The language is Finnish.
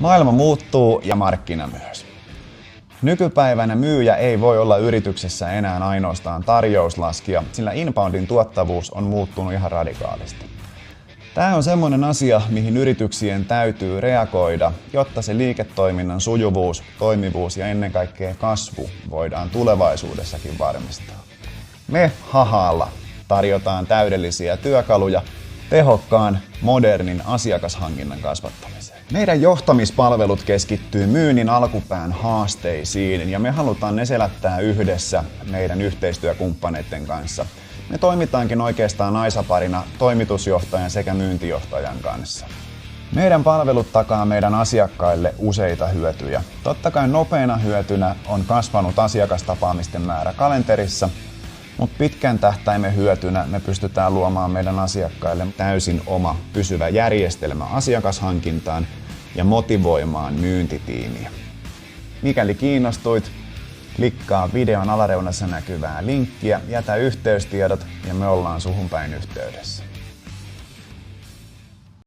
Maailma muuttuu ja markkina myös. Nykypäivänä myyjä ei voi olla yrityksessä enää ainoastaan tarjouslaskija, sillä inboundin tuottavuus on muuttunut ihan radikaalisti. Tämä on semmoinen asia, mihin yrityksien täytyy reagoida, jotta se liiketoiminnan sujuvuus, toimivuus ja ennen kaikkea kasvu voidaan tulevaisuudessakin varmistaa. Me Hahaalla tarjotaan täydellisiä työkaluja tehokkaan, modernin asiakashankinnan kasvattamiseen. Meidän johtamispalvelut keskittyy myynnin alkupään haasteisiin ja me halutaan ne selättää yhdessä meidän yhteistyökumppaneiden kanssa. Me toimitaankin oikeastaan aisaparina toimitusjohtajan sekä myyntijohtajan kanssa. Meidän palvelut takaa meidän asiakkaille useita hyötyjä. Totta kai nopeana hyötynä on kasvanut asiakastapaamisten määrä kalenterissa, mutta pitkän tähtäimen hyötynä me pystytään luomaan meidän asiakkaille täysin oma pysyvä järjestelmä asiakashankintaan ja motivoimaan myyntitiimiä. Mikäli kiinnostuit, klikkaa videon alareunassa näkyvää linkkiä, jätä yhteystiedot ja me ollaan suhun päin yhteydessä.